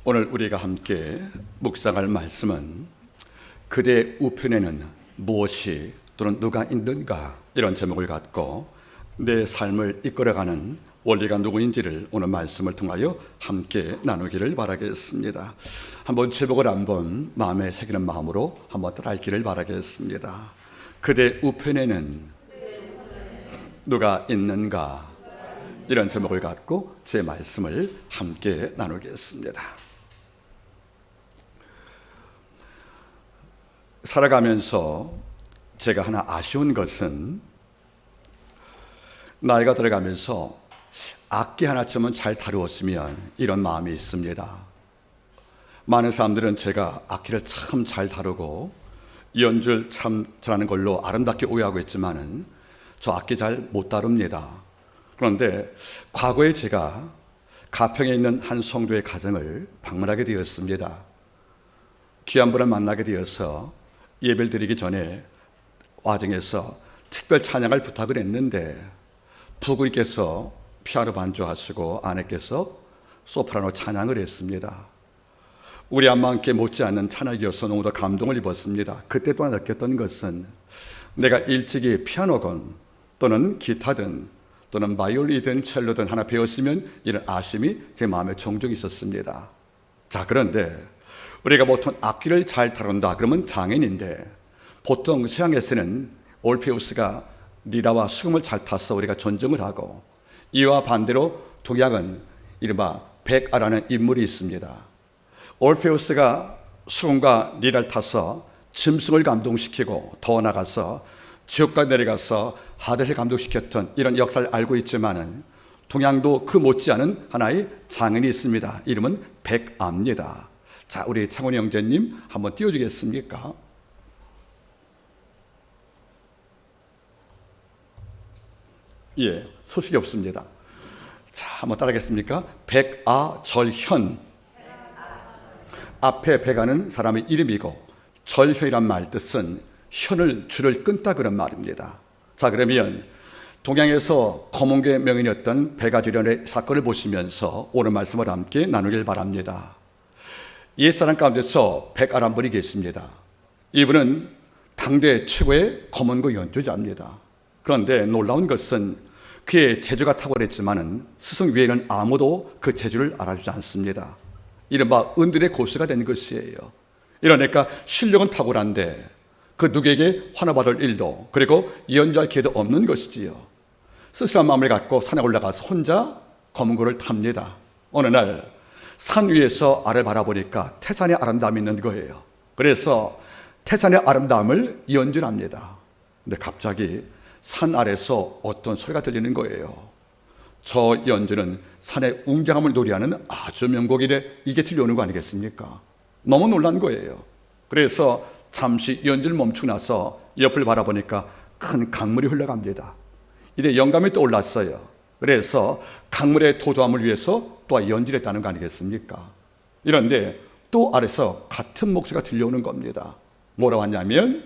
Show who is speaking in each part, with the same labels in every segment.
Speaker 1: 오늘 우리가 함께 묵상할 말씀은 그대 우편에는 무엇이 또는 누가 있는가, 이런 제목을 갖고 내 삶을 이끌어가는 원리가 누구인지를 오늘 말씀을 통하여 함께 나누기를 바라겠습니다. 한번 제목을 한번 마음에 새기는 마음으로 한번 따라하기를 바라겠습니다. 그대 우편에는 누가 있는가, 이런 제목을 갖고 제 말씀을 함께 나누겠습니다. 살아가면서 제가 하나 아쉬운 것은 나이가 들어가면서 악기 하나쯤은 잘 다루었으면, 이런 마음이 있습니다. 많은 사람들은 제가 악기를 참 잘 다루고 연주를 참 잘하는 걸로 아름답게 오해하고 있지만은 저 악기 잘 못 다룹니다. 그런데 과거에 제가 가평에 있는 한 성도의 가정을 방문하게 되었습니다. 귀한 분을 만나게 되어서 예배를 드리기 전에 와정에서 특별 찬양을 부탁을 했는데, 부부께서 피아노 반주하시고 아내께서 소프라노 찬양을 했습니다. 우리 엄마와 함께 못지않은 찬양이어서 너무도 감동을 입었습니다. 그때 또한 느꼈던 것은 내가 일찍이 피아노건 또는 기타든 또는 바이올린이든 첼로든 하나 배웠으면, 이런 아쉬움이 제 마음에 종종 있었습니다. 자, 그런데 우리가 보통 악기를 잘 다룬다 그러면 장인인데, 보통 서양에서는 올페우스가 리라와 수금을 잘 타서 우리가 존중을 하고, 이와 반대로 동양은 이른바 백아라는 인물이 있습니다. 올페우스가 수금과 리라를 타서 짐승을 감동시키고 더 나가서 지옥까지 내려가서 하드를 감동시켰던 이런 역사를 알고 있지만은, 동양도 그 못지않은 하나의 장인이 있습니다. 이름은 백아입니다. 자, 우리 창훈이 형제님 한번 띄워주겠습니까? 예, 소식이 없습니다. 자, 한번 따라하겠습니까? 백아절현. 앞에 백아는 사람의 이름이고 절현이란 말 뜻은 줄을 끊다, 그런 말입니다. 자, 그러면 동양에서 검은괴 명인이었던 백아절현의 사건을 보시면서 오늘 말씀을 함께 나누길 바랍니다. 옛사람 가운데서 백아란 분이 계십니다. 이분은 당대 최고의 검은고 연주자입니다. 그런데 놀라운 것은 그의 재주가 탁월했지만은 스승 외에는 아무도 그 재주를 알아주지 않습니다. 이른바 은들의 고수가 된 것이에요. 이러니까 실력은 탁월한데 그 누구에게 환호받을 일도, 그리고 연주할 기회도 없는 것이지요. 쓸쓸한 마음을 갖고 산에 올라가서 혼자 검은고를 탑니다. 어느 날 산 위에서 아래를 바라보니까 태산의 아름다움이 있는 거예요. 그래서 태산의 아름다움을 연주를 합니다. 근데 갑자기 산 아래서 어떤 소리가 들리는 거예요. 저 연주는 산의 웅장함을 노래하는 아주 명곡이래, 이게 들려오는 거 아니겠습니까? 너무 놀란 거예요. 그래서 잠시 연주를 멈추고 나서 옆을 바라보니까 큰 강물이 흘러갑니다. 이제 영감이 떠올랐어요. 그래서 강물의 도도함을 위해서 또 연주를 했다는 거 아니겠습니까? 이런데 또 아래서 같은 목소리가 들려오는 겁니다. 뭐라고 하냐면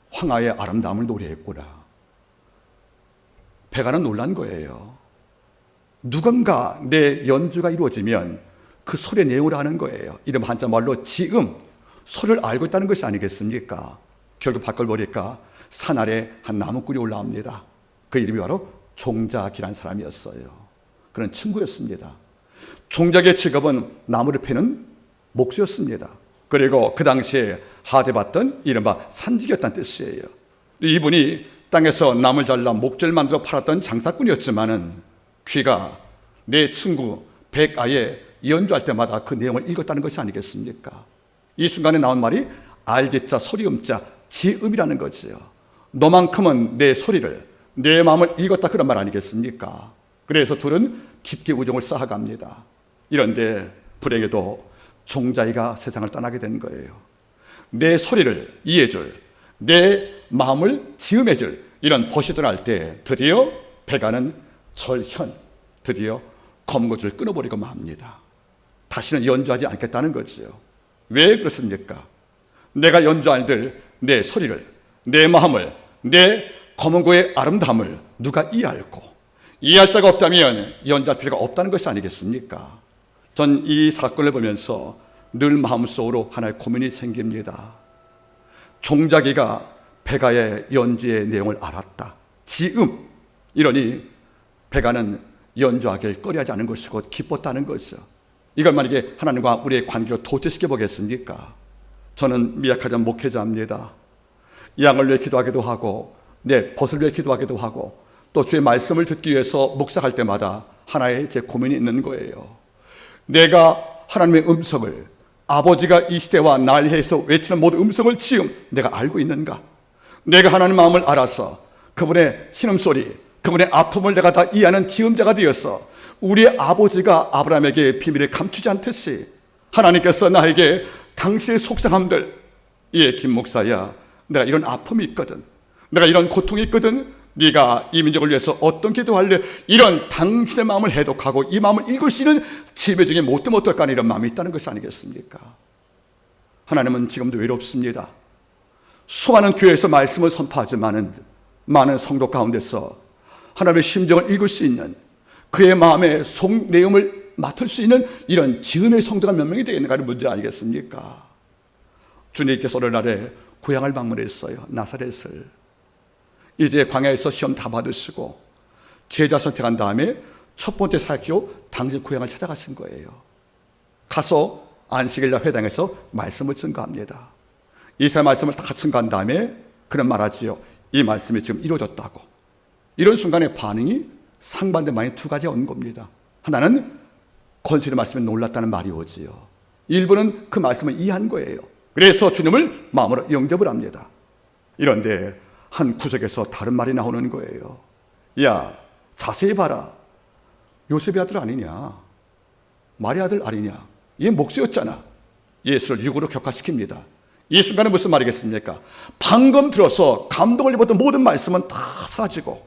Speaker 1: 황하의 아름다움을 노래했구나. 백아는 놀란 거예요. 누군가 내 연주가 이루어지면 그 소리의 내용을 하는 거예요. 이름 한자말로 지음, 소리를 알고 있다는 것이 아니겠습니까? 결국 밖을 보니까 산 아래 한 나무꾼이 올라옵니다. 그 이름이 바로 종작이라는 사람이었어요. 그런 친구였습니다. 종작의 직업은 나무를 패는 목수였습니다. 그리고 그 당시에 하대받던 이른바 산직이었다는 뜻이에요. 이분이 땅에서 나무를 잘라 목재를 만들어 팔았던 장사꾼이었지만은 귀가 내 친구 백아의 연주할 때마다 그 내용을 읽었다는 것이 아니겠습니까? 이 순간에 나온 말이 알지자 소리음자 지음이라는 거지요. 너만큼은 내 소리를, 내 마음을 읽었다, 그런 말 아니겠습니까? 그래서 둘은 깊게 우정을 쌓아갑니다. 이런데 불행히도 종자이가 세상을 떠나게 된 거예요. 내 소리를 이해해줄, 내 마음을 지음해줄 이런 벗이 떠날 때 드디어 백아는 절현, 드디어 검거줄을 끊어버리고 맙니다. 다시는 연주하지 않겠다는 거지요. 왜 그렇습니까? 내가 연주할 내 소리를, 내 마음을, 내 검은고의 아름다움을 누가 이해할고, 이해할 자가 없다면 연주할 필요가 없다는 것이 아니겠습니까? 전 이 사건을 보면서 늘 마음속으로 하나의 고민이 생깁니다. 종자기가 베가의 연주의 내용을 알았다. 지음 이러니 베가는 연주하길 꺼려하지 않은 것이고 기뻤다는 것이죠. 이걸 만약에 하나님과 우리의 관계로 도취시켜 보겠습니까? 저는 미약하던 목회자입니다. 양을 위해 기도하기도 하고 내 벗을 위해 기도하기도 하고 또 주의 말씀을 듣기 위해서 묵상할 때마다 하나의 제 고민이 있는 거예요. 내가 하나님의 음성을, 아버지가 이 시대와 날 위해서 외치는 모든 음성을 지금 내가 알고 있는가? 내가 하나님 마음을 알아서 그분의 신음소리, 그분의 아픔을 내가 다 이해하는 지음자가 되어서 우리 아버지가 아브라함에게 비밀을 감추지 않듯이 하나님께서 나에게 당신의 속상함들, 예, 김 목사야, 내가 이런 아픔이 있거든, 내가 이런 고통이 있거든, 네가 이 민족을 위해서 어떤 기도할래, 이런 당신의 마음을 해독하고 이 마음을 읽을 수 있는 지배 중에 못되면 어떨까, 이런 마음이 있다는 것이 아니겠습니까? 하나님은 지금도 외롭습니다. 수많은 교회에서 말씀을 선포하지만은 많은 성도 가운데서 하나님의 심정을 읽을 수 있는, 그의 마음의 속 내용을 맡을 수 있는 이런 지음의 성도가 몇 명이 되겠는가는 문제 아니겠습니까? 주님께서 오늘날에 고향을 방문했어요. 나사렛을. 이제 광야에서 시험 다 받으시고 제자 선택한 다음에 첫 번째 사역지로 당신 고향을 찾아가신 거예요. 가서 안식일날 회당에서 말씀을 증거합니다. 이사야 말씀을 다 증거한 다음에 그런 말하지요. 이 말씀이 지금 이루어졌다고. 이런 순간의 반응이 상반된 반응이 두 가지가 온 겁니다. 하나는 권세의 말씀에 놀랐다는 말이 오지요. 일부는 그 말씀을 이해한 거예요. 그래서 주님을 마음으로 영접을 합니다. 이런데 한 구석에서 다른 말이 나오는 거예요. 야, 자세히 봐라. 요셉의 아들 아니냐? 마리 아들 아니냐? 얘 목수였잖아. 예수를 육으로 격화시킵니다. 이 순간은 무슨 말이겠습니까? 방금 들어서 감동을 입었던 모든 말씀은 다 사라지고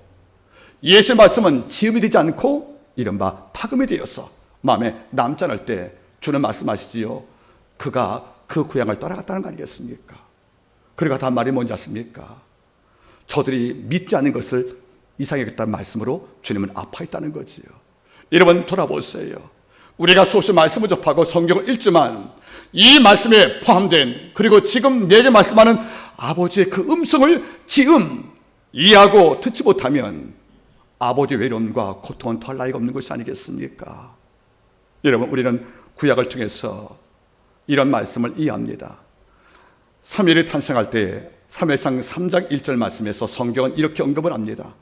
Speaker 1: 예수의 말씀은 지음이 되지 않고 이른바 타금이 되어서 마음에 남지 않을 때 주는 말씀하시지요. 그가 그 고향을 떠나갔다는 거 아니겠습니까? 그러가 단 말이 뭔지 아십니까? 저들이 믿지 않는 것을 이상하겠다는 말씀으로 주님은 아파했다는 거지요. 여러분 돌아보세요. 우리가 수없이 말씀을 접하고 성경을 읽지만 이 말씀에 포함된, 그리고 지금 내게 말씀하는 아버지의 그 음성을 지금 이해하고 듣지 못하면 아버지의 외로움과 고통은 더할 나위가 없는 것이 아니겠습니까? 여러분, 우리는 구약을 통해서 이런 말씀을 이해합니다. 사무엘이 탄생할 때 사무엘상 3장 1절 말씀에서 성경은 이렇게 언급을 합니다.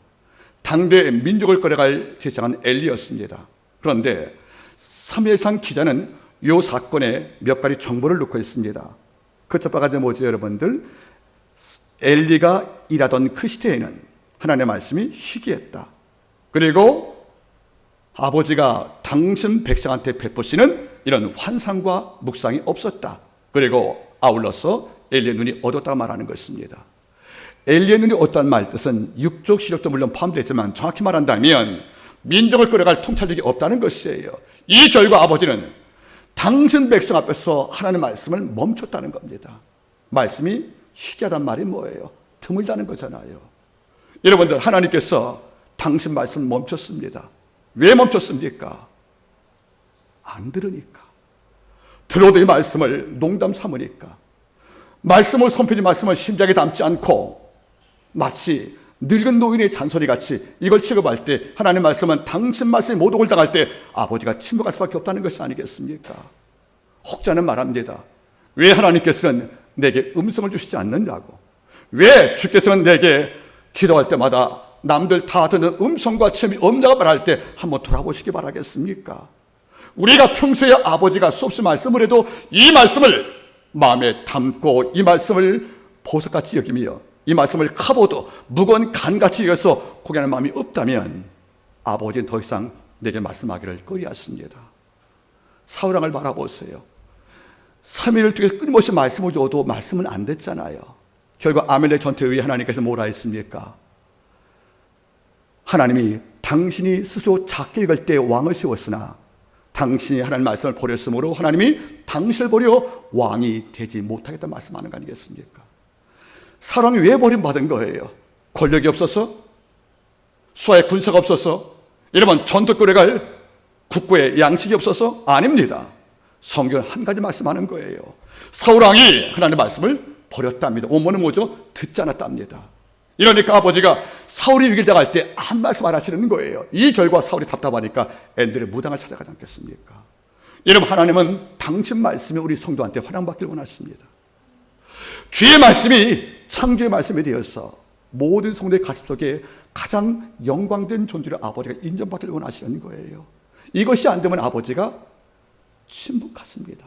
Speaker 1: 당대 민족을 끌어갈 제사장은 엘리였습니다. 그런데 사무엘상 기자는 이 사건에 몇 가지 정보를 넣고 있습니다. 그 첫 번째 뭐지 여러분들? 엘리가 일하던 그 시대에는 하나님의 말씀이 희귀했다. 그리고 아버지가 당신 백성한테 베푸시는 이런 환상과 묵상이 없었다. 그리고 아울러서 엘리의 눈이 어둡다고 말하는 것입니다. 엘리의 눈이 어떤 말 뜻은 육적 시력도 물론 포함되지만 정확히 말한다면 민족을 끌어갈 통찰력이 없다는 것이에요. 이 결과 아버지는 당신 백성 앞에서 하나님의 말씀을 멈췄다는 겁니다. 말씀이 희귀하단 말이 뭐예요? 드물다는 거잖아요. 여러분들, 하나님께서 당신 말씀을 멈췄습니다. 왜 멈췄습니까? 안 들으니까. 들어도 이 말씀을 농담 삼으니까. 말씀을 선필히 말씀을 심장에 담지 않고 마치 늙은 노인의 잔소리같이 이걸 취급할 때, 하나님의 말씀은 당신 말씀에 모독을 당할 때 아버지가 침묵할 수밖에 없다는 것이 아니겠습니까? 혹자는 말합니다. 왜 하나님께서는 내게 음성을 주시지 않느냐고. 왜 주께서는 내게 기도할 때마다 남들 다 듣는 음성과 체험이 없냐고 말할 때 한번 돌아보시기 바라겠습니까? 우리가 평소에 아버지가 수없이 말씀을 해도 이 말씀을 마음에 담고 이 말씀을 보석같이 여기며 이 말씀을 카보도 무거운 간같이 여겨서 고개하는 마음이 없다면 아버지는 더 이상 내게 말씀하기를 꺼리하십니다. 사울왕을 바라보세요. 3일을 통해 끊임없이 말씀을 줘도 말씀은 안 됐잖아요. 결국 아멜렉 전투에 의해 하나님께서 뭐라 했습니까? 하나님이 당신이 스스로 작게 읽을 때 왕을 세웠으나 당신이 하나님 말씀을 버렸으므로 하나님이 당신을 버려 왕이 되지 못하겠다는 말씀하는 거 아니겠습니까? 사람이 왜 버림받은 거예요? 권력이 없어서? 수하의 군사가 없어서? 여러분, 전투 끌어갈 국고에 양식이 없어서? 아닙니다. 성경은 한 가지 말씀하는 거예요. 사울왕이 하나님의 말씀을 버렸답니다. 원문은 뭐죠? 듣지 않았답니다. 이러니까 아버지가 사울이 위기를 당할 때 한 말씀 안 하시는 거예요. 이 결과 사울이 답답하니까 엔돌의 무당을 찾아가지 않겠습니까? 여러분, 하나님은 당신 말씀이 우리 성도한테 환영받기를 원하십니다. 주의 말씀이 창조의 말씀이 되어서 모든 성도의 가슴 속에 가장 영광된 존재로 아버지가 인정받기를 원하시는 거예요. 이것이 안 되면 아버지가 침묵하십니다.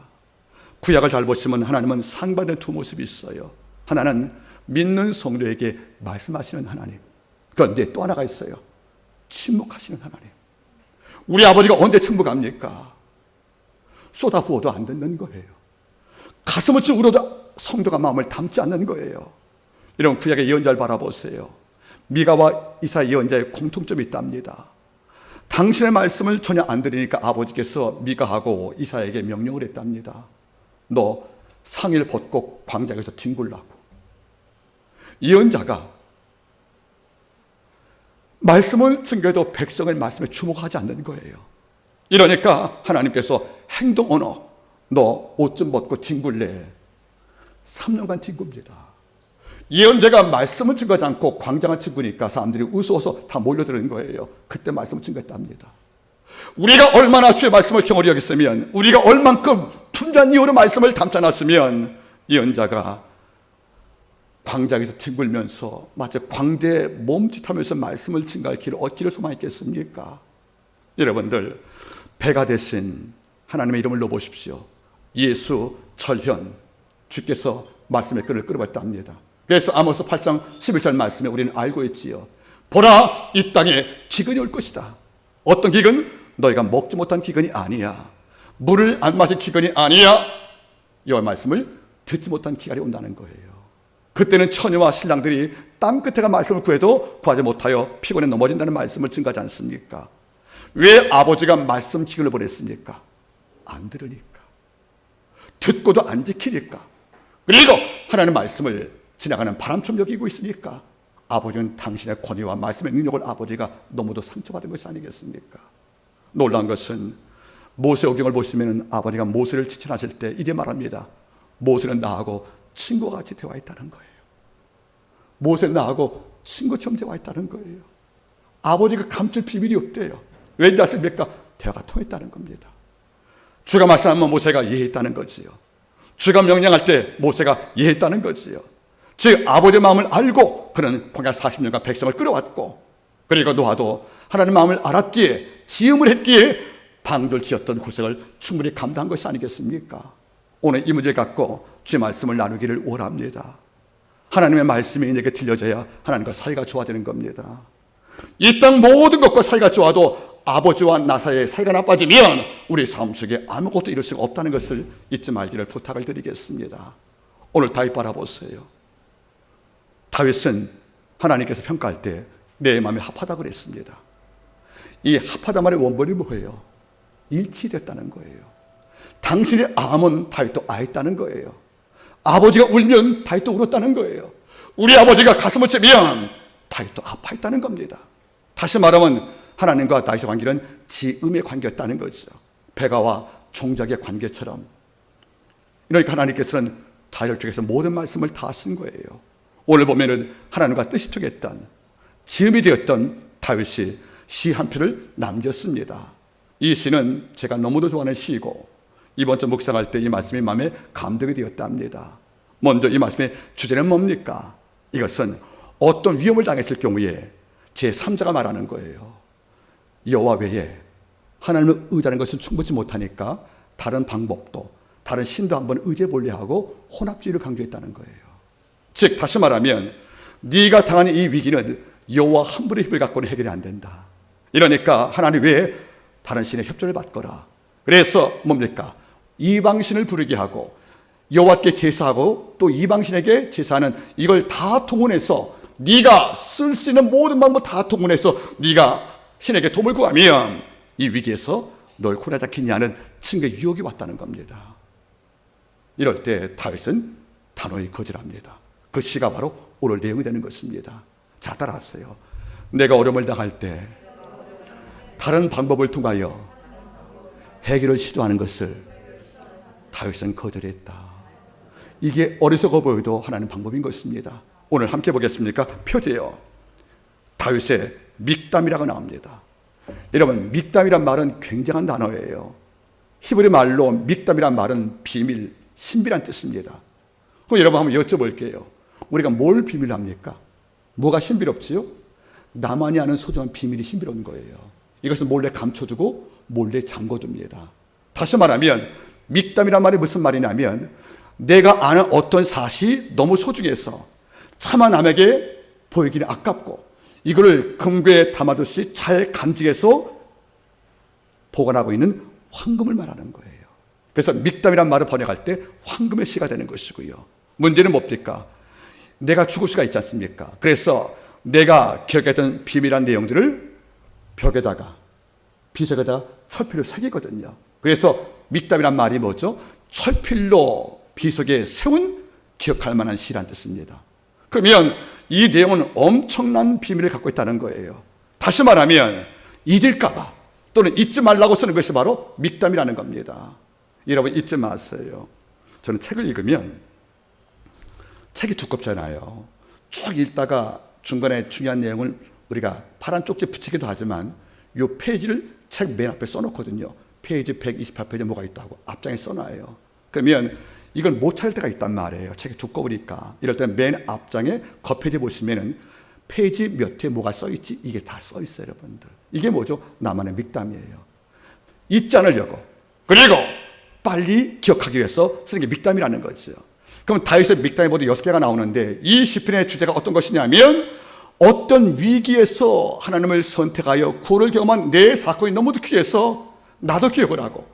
Speaker 1: 구약을 잘 보시면 하나님은 상반된 두 모습이 있어요. 하나는 믿는 성도에게 말씀하시는 하나님. 그런데 또 하나가 있어요. 침묵하시는 하나님. 우리 아버지가 언제 침묵합니까? 쏟아부어도 안 듣는 거예요. 가슴을 치고 울어도 성도가 마음을 담지 않는 거예요. 이런 구약의 예언자를 바라보세요. 미가와 이사 예언자의 공통점이 있답니다. 당신의 말씀을 전혀 안 들으니까 아버지께서 미가하고 이사에게 명령을 했답니다. 너 상의를 벗고 광장에서 뒹굴라고. 예언자가 말씀을 증거해도 백성의 말씀에 주목하지 않는 거예요. 이러니까 하나님께서 행동 언어, 너 옷 좀 벗고 뒹굴래. 3년간 뒹굽니다. 예언자가 말씀을 증거하지 않고 광장을 뒹구니까 사람들이 우스워서 다 몰려드는 거예요. 그때 말씀을 증거했답니다. 우리가 얼마나 주의 말씀을 경홀히 여겼으면, 우리가 얼만큼 tun전 이후로 말씀을 담지 않았으면 예언자가 광장에서 뒹굴면서 마치 광대에 몸짓하면서 말씀을 증거할 길을 얻기를 소망했겠습니까? 여러분들, 배가 되신 하나님의 이름을 넣어보십시오. 예수 절현, 주께서 말씀의 끈을 끌어봤답니다. 그래서 아모스 8장 11절 말씀에 우리는 알고 있지요. 보라, 이 땅에 기근이 올 것이다. 어떤 기근? 너희가 먹지 못한 기근이 아니야. 물을 안 마신 기근이 아니야. 여호와의 말씀을 듣지 못한 기간이 온다는 거예요. 그때는 처녀와 신랑들이 땅 끝에 가 말씀을 구해도 구하지 못하여 피곤에 넘어진다는 말씀을 증거하지 않습니까? 왜 아버지가 말씀 기근을 보냈습니까? 안 들으니까. 듣고도 안 지키니까. 그리고 하나님의 말씀을 지나가는 바람처럼 여기고 있으니까. 아버지는 당신의 권위와 말씀의 능력을 아버지가 너무도 상처받은 것이 아니겠습니까? 놀라운 것은 모세오경을 보시면 아버지가 모세를 지칭하실 때 이게 말합니다. 모세는 나하고 친구와 같이 대화했다는 거예요. 모세는 나하고 친구처럼 대화했다는 거예요. 아버지가 감출 비밀이 없대요. 왠지 아십니까? 대화가 통했다는 겁니다. 주가 말씀하면 모세가 이해했다는 거지요. 주가 명령할 때 모세가 이해했다는 거지요. 즉 아버지의 마음을 알고 그는 광야 40년간 백성을 끌어왔고, 그리고 노아도 하나님의 마음을 알았기에, 지음을 했기에 방주를 지었던 고생을 충분히 감당한 것이 아니겠습니까? 오늘 이 문제를 갖고 주의 말씀을 나누기를 원합니다. 하나님의 말씀이 내게 들려져야 하나님과 사이가 좋아지는 겁니다. 이 땅 모든 것과 사이가 좋아도 아버지와 나 사이의 사이가 나빠지면 우리 삶 속에 아무것도 이룰 수가 없다는 것을 잊지 말기를 부탁을 드리겠습니다. 오늘 다윗 바라보세요. 다윗은 하나님께서 평가할 때 내 마음이 합하다고 그랬습니다. 이 합하다 말의 원본이 뭐예요? 일치됐다는 거예요. 당신의 암은 다윗도 아했다는 거예요. 아버지가 울면 다윗도 울었다는 거예요. 우리 아버지가 가슴을 치면 다윗도 아파했다는 겁니다. 다시 말하면 하나님과 다윗의 관계는 지음의 관계였다는 거죠. 배가와 종작의 관계처럼. 그러니까 하나님께서는 다윗을 통해서 모든 말씀을 다 하신 거예요. 오늘 보면은 하나님과 뜻이 통했던, 지음이 되었던 다윗이 시 한 편을 남겼습니다. 이 시는 제가 너무도 좋아하는 시이고 이번 주 묵상할 때 이 말씀이 마음에 감동이 되었답니다. 먼저 이 말씀의 주제는 뭡니까? 이것은 어떤 위험을 당했을 경우에 제3자가 말하는 거예요. 여호와 외에 하나님을 의지하는 것은 충분치 못하니까 다른 방법도, 다른 신도 한번 의지해 보려 하고 혼합주의를 강조했다는 거예요. 즉 다시 말하면 네가 당하는 이 위기는 여호와 한 분의 힘을 갖고는 해결이 안 된다. 이러니까 하나님 외에 다른 신의 협조를 받거라. 그래서 뭡니까? 이방신을 부르게 하고 여호와께 제사하고 또 이방신에게 제사하는, 이걸 다 동원해서 네가 쓸 수 있는 모든 방법 다 동원해서 네가 신에게 도움을 구하면 이 위기에서 널 구원하지 않겠냐는 층의 유혹이 왔다는 겁니다. 이럴 때 다윗은 단호히 거절합니다. 그 시가 바로 오늘 내용이 되는 것입니다. 자, 따라하세요. 내가 어려움을 당할 때 다른 방법을 통하여 해결을 시도하는 것을 다윗은 거절했다. 이게 어리석어 보여도 하나님 방법인 것입니다. 오늘 함께 보겠습니까? 표제요. 다윗의 믹담이라고 나옵니다. 여러분, 믹담이란 말은 굉장한 단어예요. 히브리 말로 믹담이란 말은 비밀, 신비란 뜻입니다. 그럼 여러분 한번 여쭤볼게요. 우리가 뭘 비밀합니까? 뭐가 신비롭지요? 나만이 아는 소중한 비밀이 신비로운 거예요. 이것은 몰래 감춰두고 몰래 잠궈둡니다. 다시 말하면 믹담이란 말이 무슨 말이냐면 내가 아는 어떤 사실이 너무 소중해서 차마 남에게 보이기는 아깝고 이거를 금괴에 담아두듯이 잘 간직해서 보관하고 있는 황금을 말하는 거예요. 그래서 믹담이란 말을 번역할 때 황금의 시가 되는 것이고요. 문제는 뭡니까? 내가 죽을 수가 있지 않습니까? 그래서 내가 기억했던 비밀한 내용들을 벽에다가 비석에다가 철필로 새기거든요. 그래서 믹담이란 말이 뭐죠? 철필로 비석에 세운 기억할 만한 시란 뜻입니다. 그러면 이 내용은 엄청난 비밀을 갖고 있다는 거예요. 다시 말하면 잊을까봐 또는 잊지 말라고 쓰는 것이 바로 믹담이라는 겁니다. 여러분 잊지 마세요. 저는 책을 읽으면 책이 두껍잖아요. 쭉 읽다가 중간에 중요한 내용을 우리가 파란 쪽지 붙이기도 하지만 이 페이지를 책 맨 앞에 써놓거든요. 페이지 128페이지에 뭐가 있다고 앞장에 써놔요. 그러면 이걸 못 찾을 때가 있단 말이에요. 책이 두꺼우니까. 이럴 때 맨 앞장에 겉페이지 보시면은 페이지 몇 회에 뭐가 써있지? 이게 다 써있어요, 여러분들. 이게 뭐죠? 나만의 믹담이에요. 잊지 않으려고. 그리고 빨리 기억하기 위해서 쓰는 게 믹담이라는 거죠. 그럼 다윗의 믹담이 모두 6개가 나오는데 이 시편의 주제가 어떤 것이냐면 어떤 위기에서 하나님을 선택하여 구원을 경험한 내 사건이 너무도 귀해서 나도 기억을 하고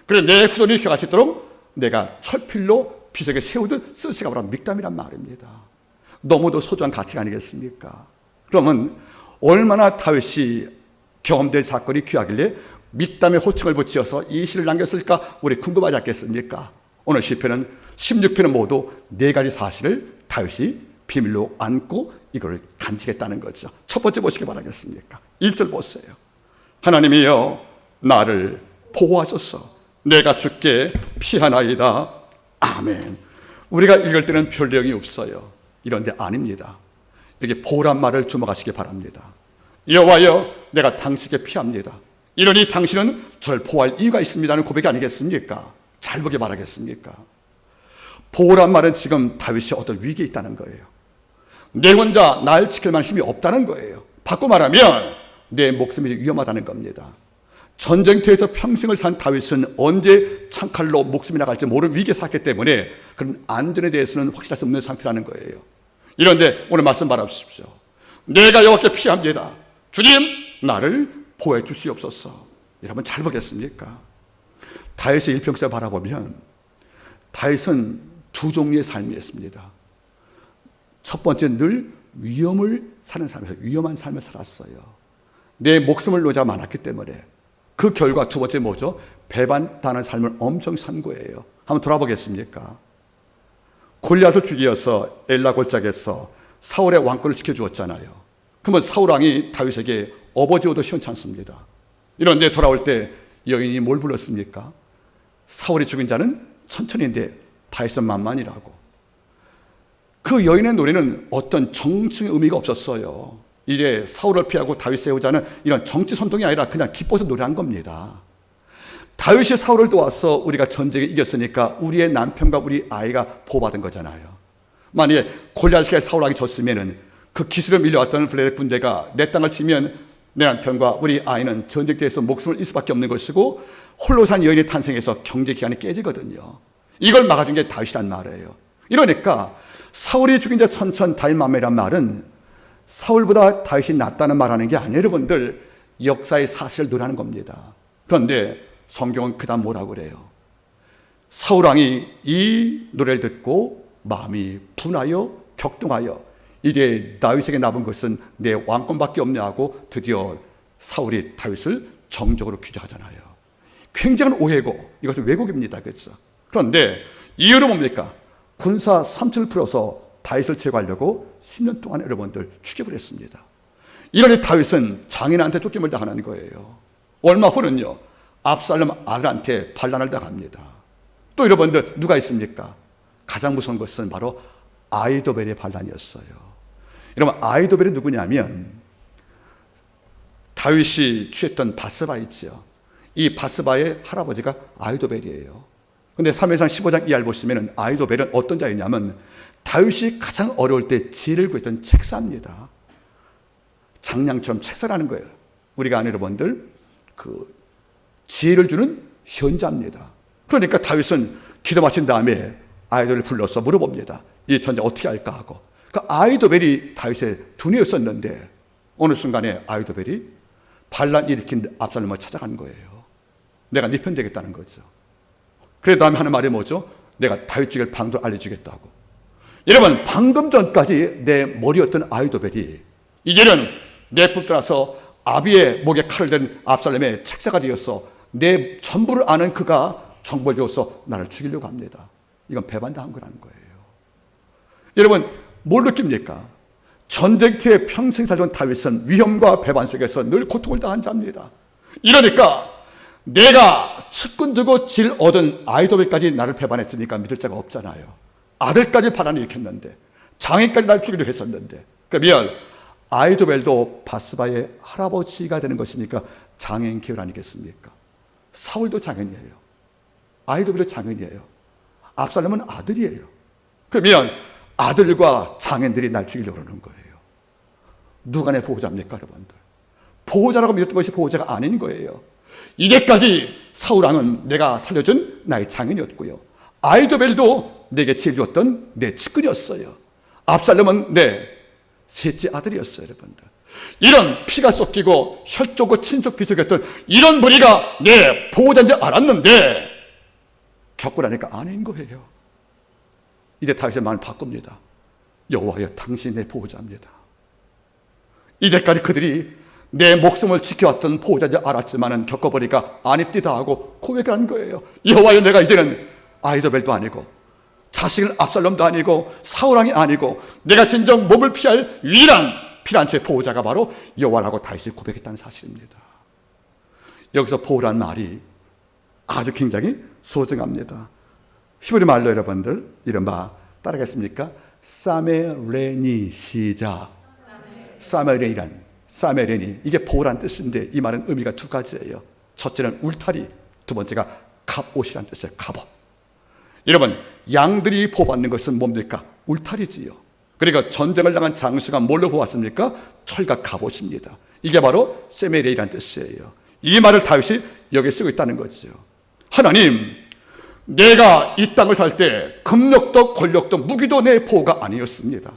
Speaker 1: 그래 내 후손이 기억할 수 있도록 내가 철필로 비석에 세우듯 쓸 시가 바로 믹담이란 말입니다. 너무도 소중한 가치가 아니겠습니까? 그러면 얼마나 다윗이 경험된 사건이 귀하길래 믹담의 호칭을 붙여서 이 시를 남겼을까? 우리 궁금하지 않겠습니까? 오늘 시편은 16편은 모두 4가지 사실을 다윗이 비밀로 안고 이걸 간직했다는 거죠. 첫 번째 보시기 바라겠습니까? 1절 보세요. 하나님이여 나를 보호하소서. 내가 주께 피하나이다. 아멘. 우리가 읽을 때는 별 내용이 없어요. 이런데 아닙니다. 여기 보호란 말을 주목하시기 바랍니다. 여호와여 내가 당신께 피합니다. 이러니 당신은 저를 보호할 이유가 있습니다는 고백이 아니겠습니까? 잘 보기 바라겠습니까? 보호란 말은 지금 다윗이 어떤 위기에 있다는 거예요. 내 혼자 날 지킬 만한 힘이 없다는 거예요. 바꿔 말하면 내 목숨이 위험하다는 겁니다. 전쟁터에서 평생을 산 다윗은 언제 창칼로 목숨이 나갈지 모르는 위기에 샀기 때문에 그런 안전에 대해서는 확실할 수 없는 상태라는 거예요. 이런데 오늘 말씀 바라보십시오. 내가 여호와께 피합니다. 주님 나를 보호해 주시옵소서. 여러분 잘 보겠습니까? 다윗의 일평생을 바라보면 다윗은 2 종류의 삶이었습니다. 첫 번째는 늘 위험을 사는 삶에서 위험한 삶을 살았어요. 내 목숨을 놓자 많았기 때문에 그 결과 2번째 뭐죠? 배반당하는 삶을 엄청 산 거예요. 한번 돌아보겠습니까? 골리앗을 죽이어서 엘라 골짜기에서 사울의 왕권을 지켜주었잖아요. 그러면 사울 왕이 다윗에게 어버지오도 시원찮습니다. 이런데 돌아올 때 여인이 뭘 불렀습니까? 사울이 죽인 자는 천천히인데 다윗은 만만이라고. 그 여인의 노래는 어떤 정치의 의미가 없었어요. 이제 사울을 피하고 다윗 세우자는 이런 정치 선동이 아니라 그냥 기뻐서 노래한 겁니다. 다윗이 사울을 도와서 우리가 전쟁에 이겼으니까 우리의 남편과 우리 아이가 보호받은 거잖아요. 만약에 골리앗에게 사울 왕이 졌으면은 그 기스로 밀려왔던 블레셋 군대가 내 땅을 치면 내 남편과 우리 아이는 전쟁터에서 목숨을 잃을 수밖에 없는 것이고 홀로 산 여인이 탄생해서 경제 기한이 깨지거든요. 이걸 막아준 게 다윗이란 말이에요. 이러니까 사울이 죽인 자 천천 다윗 만매란 말은 사울보다 다윗이 낫다는 말하는 게 아니에요. 여러분들 역사의 사실을 노래하는 겁니다. 그런데 성경은 그다음 뭐라고 그래요? 사울 왕이 이 노래를 듣고 마음이 분하여 격동하여 이제 다윗에게 남은 것은 내 왕권밖에 없냐 하고 드디어 사울이 다윗을 정적으로 규제하잖아요. 굉장한 오해고 이것은 왜곡입니다. 그렇죠? 그런데 이유는 뭡니까? 군사 3천을 풀어서 다윗을 제거하려고 10년 동안 여러분들 추격을 했습니다. 이러니 다윗은 장인한테 쫓김을 당하는 거예요. 얼마 후는요 압살롬 아들한테 반란을 당합니다. 또 여러분들 누가 있습니까? 가장 무서운 것은 바로 아히도벨의 반란이었어요. 여러분, 아히도벨이 누구냐면 다윗이 취했던 바스바 있죠. 이 바스바의 할아버지가 아히도벨이에요. 근데 사무엘상 15장 이하를 보시면 아히도벨은 어떤 자였냐면 다윗이 가장 어려울 때 지혜를 구했던 책사입니다. 장량처럼 책사라는 거예요. 우리가 아는 여러분들 그 지혜를 주는 현자입니다. 그러니까 다윗은 기도 마친 다음에 아히도벨을 불러서 물어봅니다. 이 전자 어떻게 할까 하고. 그 아히도벨이 다윗의 두뇌였었는데 어느 순간에 아히도벨이 반란 일으킨 압살롬을 찾아간 거예요. 내가 네 편 되겠다는 거죠. 그래 다음에 하는 말이 뭐죠? 내가 다윗 죽일 방도를 알려주겠다고. 여러분, 방금 전까지 내 머리였던 아히도벨이 이제는 내 붙들어서 아비의 목에 칼을 댄 압살롬의 책사가 되어서 내 전부를 아는 그가 정보를 줘서 나를 죽이려고 합니다. 이건 배반당한 거라는 거예요. 여러분, 뭘 느낍니까? 전쟁터에 평생 살던 다윗은 위험과 배반 속에서 늘 고통을 당한 자입니다. 이러니까 내가 측근 두고 질 얻은 아히도벨까지 나를 배반했으니까 믿을 자가 없잖아요. 아들까지 반란을 일으켰는데, 장인까지 날 죽이려 했었는데, 그러면 아히도벨도 바스바의 할아버지가 되는 것이니까 장인 계열 아니겠습니까? 사울도 장인이에요. 아히도벨도 장인이에요. 압살롬은 아들이에요. 그러면 아들과 장인들이 날 죽이려고 그러는 거예요. 누가 내 보호자입니까, 여러분들? 보호자라고 믿었던 것이 보호자가 아닌 거예요. 이제까지 사울왕은 내가 살려준 나의 장인이었고요. 아히도벨도 내게 지혜 주었던 내 측근이었어요. 압살롬은 내 셋째 아들이었어요, 여러분들. 이런 피가 섞이고 혈족과 친족 비속이었던 이런 무리가 내 보호자인 줄 알았는데 겪고 나니까 아닌 거예요. 이제 다윗의 마음을 바꿉니다. 여호와여, 당신이 내 보호자입니다. 이제까지 그들이 내 목숨을 지켜왔던 보호자인지 알았지만은 겪어보니까 안입디다 하고 고백을 한 거예요. 여호와여, 내가 이제는 아히도벨도 아니고 자식은 압살롬도 아니고 사울왕이 아니고 내가 진정 몸을 피할 유일한 피난처의 보호자가 바로 여호와라고 다윗이 고백했다는 사실입니다. 여기서 보호란 말이 아주 굉장히 소중합니다. 히브리 말로 여러분들 이른바 따라하겠습니까? 사메레니 시작. 사메레니 이게 보호란 뜻인데 이 말은 의미가 두 가지예요. 첫째는 울타리, 두 번째가 갑옷이란 뜻이에요. 갑옷. 여러분, 양들이 보호받는 것은 뭡니까? 울타리지요. 그러니까 전쟁을 당한 장수가 뭘로 보았습니까? 철과 갑옷입니다. 이게 바로 세메레이란 뜻이에요. 이 말을 다윗이 여기 쓰고 있다는 거죠. 하나님, 내가 이 땅을 살 때 금력도 권력도 무기도 내 보호가 아니었습니다.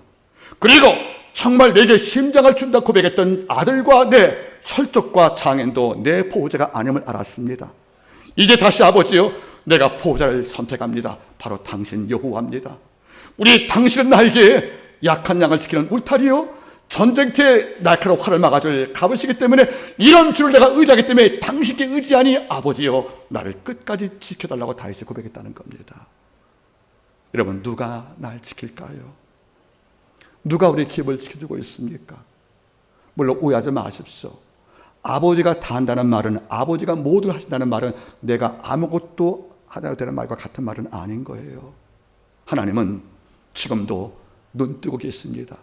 Speaker 1: 그리고 정말 내게 심장을 준다 고백했던 아들과 내 혈족과 장인도 내 보호자가 아님을 알았습니다. 이제 다시 아버지요, 내가 보호자를 선택합니다. 바로 당신 여호와입니다. 우리 당신은 나에게 약한 양을 지키는 울타리요, 전쟁터에 날카로운 활을 막아줄 갑옷이기 때문에 이런 주를 내가 의지하기 때문에 당신께 의지하니 아버지요, 나를 끝까지 지켜달라고 다윗이 고백했다는 겁니다. 여러분, 누가 날 지킬까요? 누가 우리 기업을 지켜주고 있습니까? 물론 오해하지 마십시오. 아버지가 다 한다는 말은, 아버지가 모두 하신다는 말은 내가 아무것도 하지 되는 말과 같은 말은 아닌 거예요. 하나님은 지금도 눈 뜨고 계십니다.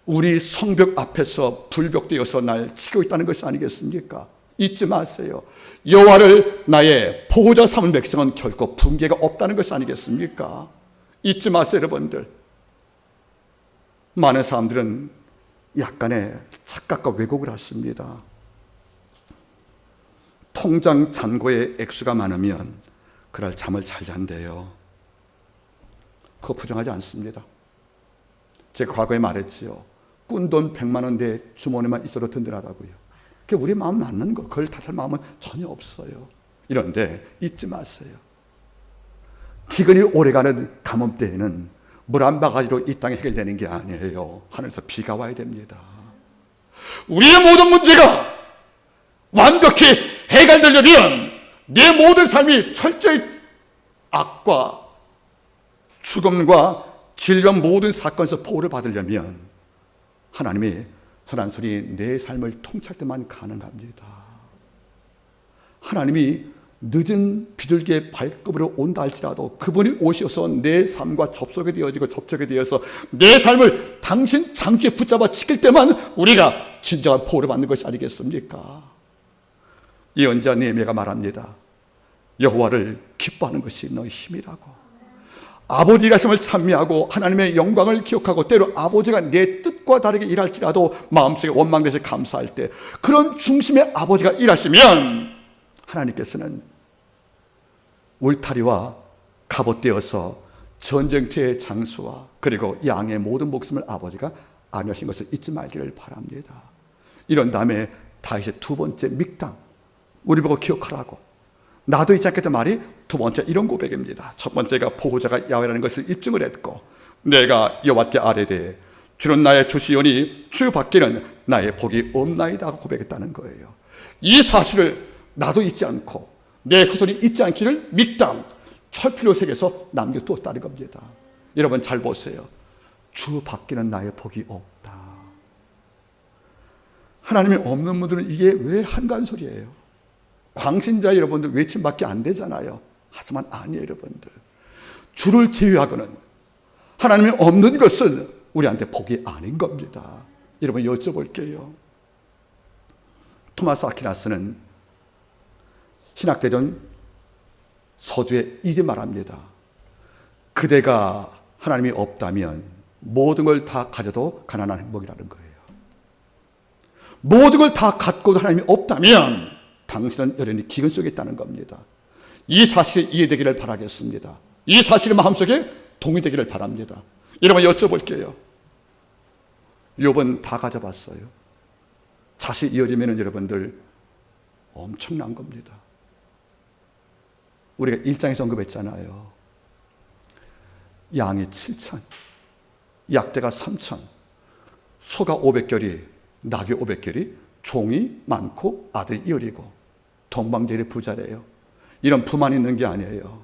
Speaker 1: 우리 성벽 앞에서 불벽되어서 날 지키고 있다는 것이 아니겠습니까? 잊지 마세요. 여호와를 나의 보호자 삼은 백성은 결코 붕괴가 없다는 것이 아니겠습니까? 잊지 마세요, 여러분들. 많은 사람들은 약간의 착각과 왜곡을 하십니다. 통장 잔고에 액수가 많으면 그날 잠을 잘 잔대요. 그거 부정하지 않습니다. 제가 과거에 말했지요. 꾼돈 100만 원 내 주머니만 있어도 든든하다고요. 그게 우리 마음 맞는 거, 그걸 탓할 마음은 전혀 없어요. 이런데 잊지 마세요. 지근이 오래가는 가뭄 때에는 물 한 바가지로 이 땅에 해결되는 게 아니에요. 하늘에서 비가 와야 됩니다. 우리의 모든 문제가 완벽히 해결되려면 내 모든 삶이 철저히 악과 죽음과 질병 모든 사건에서 보호를 받으려면 하나님이 선한 소리 내 삶을 통찰 때만 가능합니다. 하나님이 늦은 비둘기의 발급으로 온다 할지라도 그분이 오셔서 내 삶과 접속이 되어지고 접촉이 되어서 내 삶을 당신 장주에 붙잡아 지킬 때만 우리가 진정한 보호를 받는 것이 아니겠습니까? 예언자 느헤미야가 말합니다. 여호와를 기뻐하는 것이 너희 힘이라고. 아버지 일하심을 찬미하고 하나님의 영광을 기억하고 때로 아버지가 내 뜻과 다르게 일할지라도 마음속에 원망돼서 감사할 때 그런 중심의 아버지가 일하시면 하나님께서는 울타리와 갑옷되어서 전쟁터의 장수와 그리고 양의 모든 목숨을 아버지가 안위하신 것을 잊지 말기를 바랍니다. 이런 다음에 다윗의 두 번째 믹당, 우리 보고 기억하라고. 나도 잊지 않겠다 말이 두 번째 이런 고백입니다. 첫 번째가 보호자가 야훼라는 것을 입증을 했고, 내가 여호와께 아뢰되 주는 나의 주시오니 주 밖에는 나의 복이 없나이다 하고 고백했다는 거예요. 이 사실을 나도 잊지 않고 내 후손이 잊지 않기를 믹당, 철필로 새겨서 남겨두었다는 겁니다. 여러분 잘 보세요. 주 밖에는 나의 복이 없다. 하나님이 없는 분들은 이게 왜 한간소리예요? 광신자 여러분들 외침밖에 안 되잖아요. 하지만 아니에요, 여러분들. 주를 제외하고는 하나님이 없는 것은 우리한테 복이 아닌 겁니다. 여러분 여쭤볼게요. 토마스 아퀴나스는 신학대전 서두에 이리 말합니다. 그대가 하나님이 없다면 모든 걸 다 가져도 가난한 행복이라는 거예요. 모든 걸 다 갖고도 하나님이 없다면 당신은 여전히 기근 속에 있다는 겁니다. 이 사실이 이해되기를 바라겠습니다. 이 사실이 마음속에 동의되기를 바랍니다. 여러분 여쭤볼게요. 욥은 다 가져봤어요. 자식 이어지면 여러분들 엄청난 겁니다. 우리가 1장에서 언급했잖아요. 양이 7천, 약대가 3천, 소가 500결이, 낙이 500결이, 종이 많고 아들이 이어리고 동방제일의 부자래요. 이런 부만 있는 게 아니에요.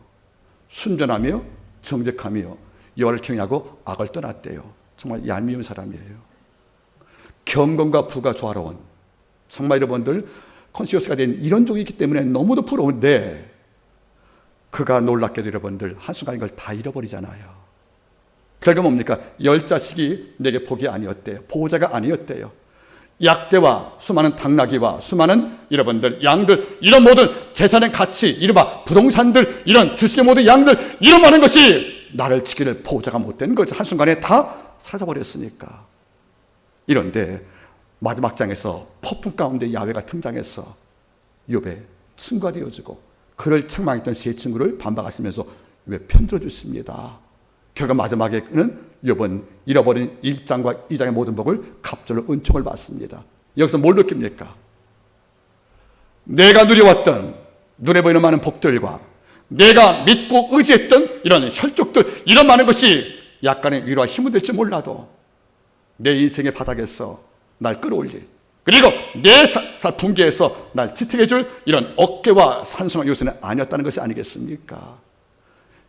Speaker 1: 순전하며 정직하며 여호와를 경외하고 악을 떠났대요. 정말 얄미운 사람이에요. 경건과 부가 조화로운, 정말 여러분들 컨시어스가 된 이런 종이 있기 때문에 너무도 부러운데 그가 놀랍게도 여러분들 한순간 이걸 다 잃어버리잖아요. 결과 뭡니까? 10자식이 내게 복이 아니었대요. 보호자가 아니었대요. 약대와 수많은 당나귀와 수많은 여러분들 양들, 이런 모든 재산의 가치, 이른바 부동산들, 이런 주식의 모든 양들, 이런 많은 것이 나를 지키는 보호자가 못된 거죠. 한순간에 다 사라져버렸으니까. 이런데 마지막 장에서 폭풍 가운데 야훼가 등장해서 욥의 친구가 되어주고 그를 책망했던 세 친구를 반박하시면서 욥에 편들어 주십니다. 결과 마지막에는 욥은 잃어버린 1장과 2장의 모든 복을 갑절로 은총을 받습니다. 여기서 뭘 느낍니까? 내가 누려왔던 눈에 보이는 많은 복들과 내가 믿고 의지했던 이런 혈족들, 이런 많은 것이 약간의 위로와 힘이 될지 몰라도 내 인생의 바닥에서 날 끌어올릴, 그리고 내 붕괴에서 날 지탱해 줄 이런 어깨와 산성한 요새는 아니었다는 것이 아니겠습니까?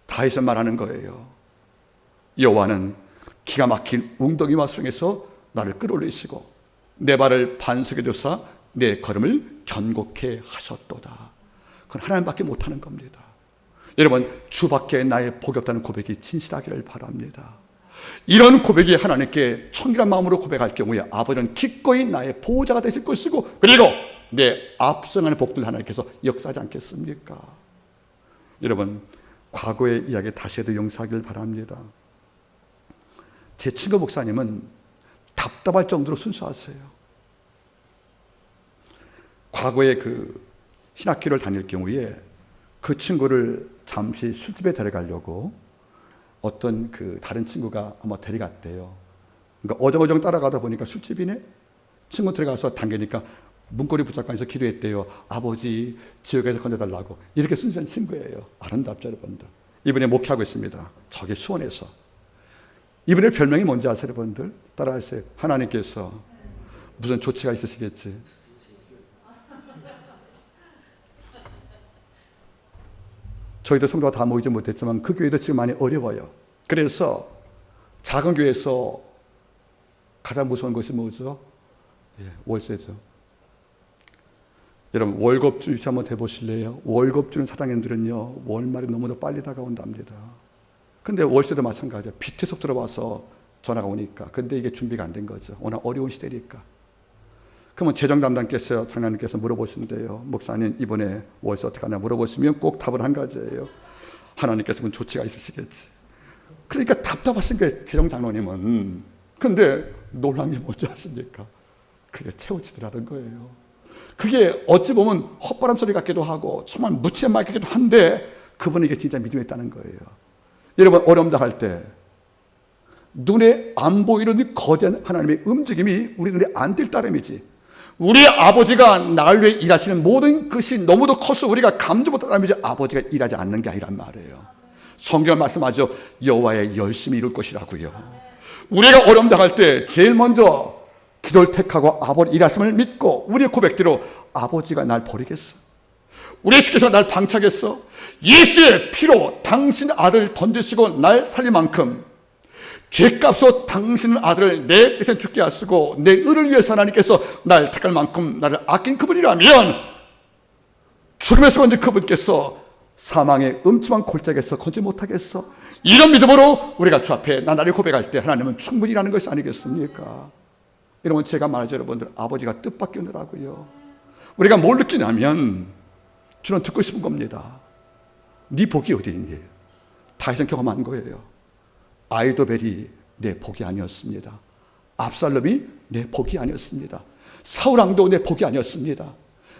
Speaker 1: 다윗은 말하는 거예요. 여호와는 기가 막힌 웅덩이와 숭에서 나를 끌어올리시고 내 발을 반석에 두사 내 걸음을 견고케 하셨도다. 그건 하나님밖에 못하는 겁니다. 여러분, 주밖에 나의 복이 없다는 고백이 진실하기를 바랍니다. 이런 고백이 하나님께 청결한 마음으로 고백할 경우에 아버지는 기꺼이 나의 보호자가 되실 것이고, 그리고 내 앞서가는 복들 하나님께서 역사하지 않겠습니까? 여러분, 과거의 이야기 다시 해도 용서하길 바랍니다. 제 친구 목사님은 답답할 정도로 순수하세요. 과거에 그 신학교를 다닐 경우에 그 친구를 잠시 술집에 데려가려고 어떤 그 다른 친구가 아마 데려갔대요. 그러니까 어정어정 따라가다 보니까 술집이네? 친구 들어가서 당기니까 문고리 붙잡고 앉아서 기도했대요. 아버지, 지옥에서 건져달라고. 이렇게 순수한 친구예요. 아름답죠, 여러분들. 이분이 목회하고 있습니다. 저기 수원에서. 이분의 별명이 뭔지 아세요, 여러분들? 따라하세요. 하나님께서 무슨 조치가 있으시겠지. 저희도 성도가 다 모이지 못했지만 그 교회도 지금 많이 어려워요. 그래서 작은 교회에서 가장 무서운 것이 뭐죠? 월세죠. 여러분 월급주 유치 한번 해보실래요? 월급주는 사장님들은요 월말이 너무도 빨리 다가온답니다. 근데 월세도 마찬가지야. 빛의 속도로 와서 전화가 오니까. 근데 이게 준비가 안 된 거죠. 워낙 어려운 시대니까. 그러면 재정 담당께서 장로님께서 물어보신대요. 목사님 이번에 월세 어떻게 하냐 물어보시면 꼭 답을 한 가지예요. 하나님께서 그건 조치가 있으시겠지. 그러니까 답답하신 거예요 재정 장로님은. 근데 놀란 게 뭔지 아십니까? 그게 채워지더라는 거예요. 그게 어찌 보면 헛바람 소리 같기도 하고 정말 무치한 말 같기도 한데 그분은 이게 진짜 믿음이 있다는 거예요. 여러분 어려움 당할 때 눈에 안 보이는 거대한 하나님의 움직임이 우리 눈에 안 띌 따름이지, 우리 아버지가 나를 위해 일하시는 모든 것이 너무도 커서 우리가 감지 못하는 따름이지 아버지가 일하지 않는 게 아니란 말이에요. 성경 말씀하죠. 여호와의 열심히 이룰 것이라고요. 우리가 어려움 당할 때 제일 먼저 기도를 택하고 아버지 일하심을 믿고 우리의 고백대로 아버지가 날 버리겠어? 우리 주께서 날 방치하겠어? 예수의 피로 당신 아들 던지시고 날 살릴 만큼 죄값으로 당신 아들을 내 대신 죽게 하시고 내 의를 위해서 하나님께서 날 택할 만큼 나를 아낀 그분이라면 죽음에서 건진 그분께서 사망의 음침한 골짜기에서 건지 못하겠어? 이런 믿음으로 우리가 주 앞에 나날이 고백할 때 하나님은 충분히 일하는 것이 아니겠습니까? 여러분 제가 말하죠. 여러분들 아버지가 뜻밖의 은혜라고요. 우리가 뭘 느끼냐면 주는 듣고 싶은 겁니다. 네 복이 어디 있니? 다윗은 경험한 거예요. 아이도벨이 내 복이 아니었습니다. 압살롬이 내 복이 아니었습니다. 사울왕도 내 복이 아니었습니다.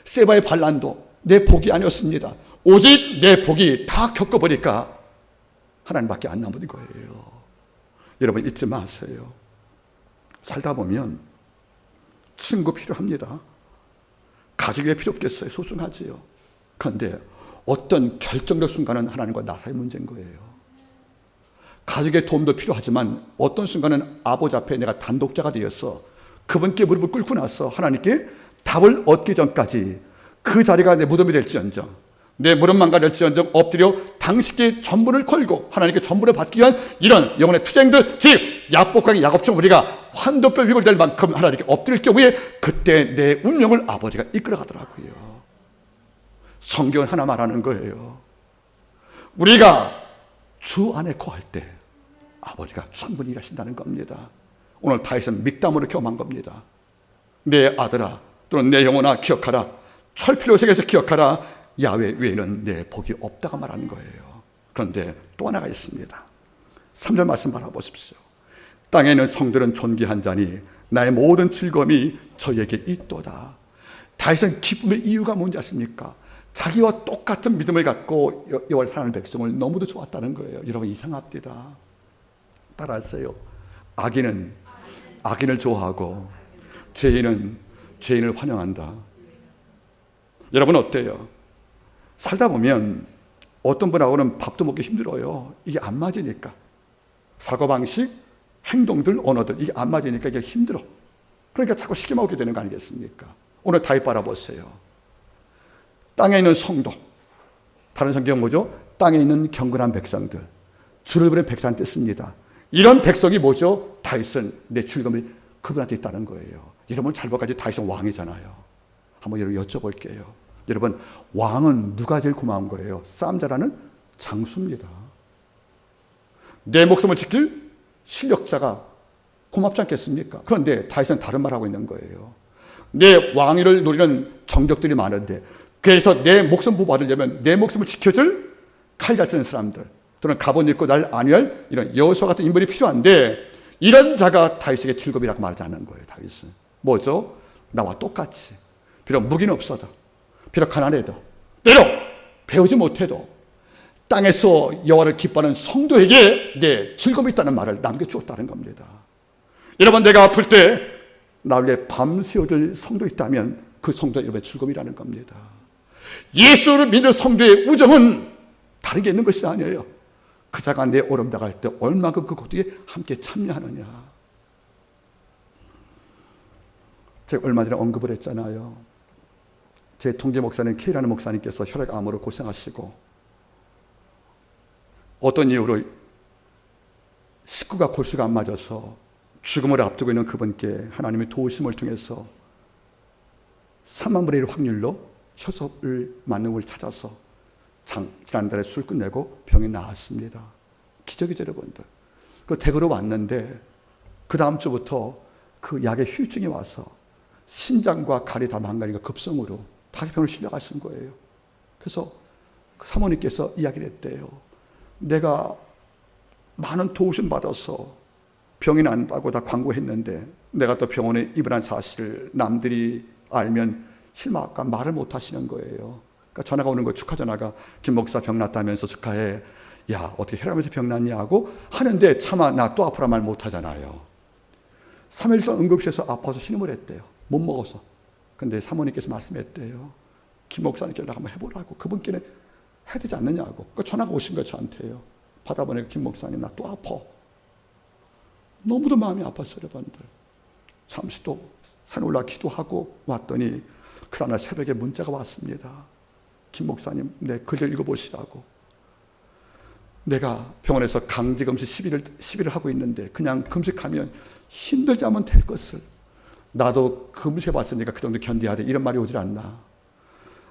Speaker 1: 세바의 반란도 내 복이 아니었습니다. 오직 내 복이 다 겪어보니까 하나님밖에 안 남은 거예요. 여러분 잊지 마세요. 살다 보면 친구 필요합니다. 가족이 필요 없겠어요. 소중하지요. 그런데 어떤 결정적 순간은 하나님과 나 사이의 문제인 거예요. 가족의 도움도 필요하지만 어떤 순간은 아버지 앞에 내가 단독자가 되어서 그분께 무릎을 꿇고 나서 하나님께 답을 얻기 전까지 그 자리가 내 무덤이 될지언정, 내 무릎 망가질지언정 엎드려 당신께 전부를 걸고 하나님께 전부를 받기 위한 이런 영혼의 투쟁들, 즉 야복강의 야곱처럼 우리가 환도뼈 위골 될 만큼 하나님께 엎드릴 경우에 그때 내 운명을 아버지가 이끌어가더라고요. 성경은 하나 말하는 거예요. 우리가 주 안에 거할 때 아버지가 충분히 일하신다는 겁니다. 오늘 다윗은 mik담으로 경험한 겁니다. 내 아들아 또는 내 영혼아 기억하라. 철필요 세계에서 기억하라. 야훼 외에는 내 복이 없다가 말하는 거예요. 그런데 또 하나가 있습니다. 3절 말씀 바라보십시오. 땅에 있는 성들은 존귀한 자니 나의 모든 즐거움이 저에게 있도다. 다윗은 기쁨의 이유가 뭔지 아십니까? 자기와 똑같은 믿음을 갖고 여호와를 사랑하는 백성을 너무도 좋았다는 거예요. 여러분 이상합니다. 따라하세요. 악인은 악인을 좋아하고 죄인은 죄인을 환영한다. 여러분 어때요? 살다 보면 어떤 분하고는 밥도 먹기 힘들어요. 이게 안 맞으니까. 사고방식, 행동들, 언어들 이게 안 맞으니까 이게 힘들어. 그러니까 자꾸 시켜 먹게 되는 거 아니겠습니까? 오늘 다윗 바라보세요. 땅에 있는 성도, 다른 성경 뭐죠? 땅에 있는 경건한 백성들, 주를 부르는 백성을 뜻습니다. 이런 백성이 뭐죠? 다윗은 내 즐거움이 그분한테 있다는 거예요. 여러분 잘 봐가지고 다윗은 왕이잖아요. 한번 여러분 여쭤볼게요. 여러분 왕은 누가 제일 고마운 거예요? 싸움 잘하는 장수입니다. 내 목숨을 지킬 실력자가 고맙지 않겠습니까? 그런데 다윗은 다른 말하고 있는 거예요. 내 왕위를 노리는 정적들이 많은데 그래서 내 목숨 보호 받으려면 내 목숨을 지켜줄 칼 잘 쓰는 사람들 또는 갑옷 입고 날 안위할 이런 여호수아 같은 인물이 필요한데 이런 자가 다윗에게 즐거움이라고 말하지 않는 거예요. 다윗은 뭐죠? 나와 똑같이 비록 무기는 없어도 비록 가난해도 때로 배우지 못해도 땅에서 여호와를 기뻐하는 성도에게 내 즐거움이 있다는 말을 남겨주었다는 겁니다. 여러분 내가 아플 때 나를 위해 밤새워줄 성도 있다면 그 성도가 여러분의 즐거움이라는 겁니다. 예수를 믿는 성도의 우정은 다른 게 있는 것이 아니에요. 그 자가 내 어려움 당할 때 얼마큼 그 고통에 함께 참여하느냐. 제가 얼마 전에 언급을 했잖아요. 제 동기 목사님 K라는 목사님께서 혈액암으로 고생하시고 어떤 이유로 식구가 골수가 안 맞아서 죽음을 앞두고 있는 그분께 하나님의 도우심을 통해서 3만 분의 1 확률로 효소를 맞는 걸 찾아서 지난달에 술 끝내고 병이 나았습니다. 기적이죠, 여러분들. 그 댁으로 왔는데 그 다음 주부터 그 약의 후유증이 와서 신장과 간이 다 망가니까 급성으로 다시 병을 실려가신 거예요. 그래서 그 사모님께서 이야기를 했대요. 내가 많은 도우심 받아서 병이 난다고 다 광고했는데 내가 또 병원에 입원한 사실을 남들이 알면 실망할까 말을 못 하시는 거예요. 그러니까 전화가 오는 거예요. 축하 전화가. 김 목사 병 났다면서 축하해. 야, 어떻게 혈압에서 병 났냐고 하는데 차마 나 또 아프라 말 못 하잖아요. 3일 동안 응급실에서 아파서 신음을 했대요. 못 먹어서. 근데 사모님께서 말씀했대요. 김 목사님께 연락 한번 해보라고. 그분께는 해야 되지 않느냐고. 그러니까 전화가 오신 거예요, 저한테요. 받아보니까 김 목사님 나 또 아파. 너무도 마음이 아팠어요, 여러분들. 잠시 또 산에 올라 기도하고 왔더니 그 다음날 새벽에 문자가 왔습니다. 김 목사님 내 글을 읽어보시라고. 내가 병원에서 강제 금식 10일을 하고 있는데 그냥 금식하면 힘들지 않으면 될 것을 나도 금식해봤으니까 그 정도 견뎌야 돼. 이런 말이 오질 않나.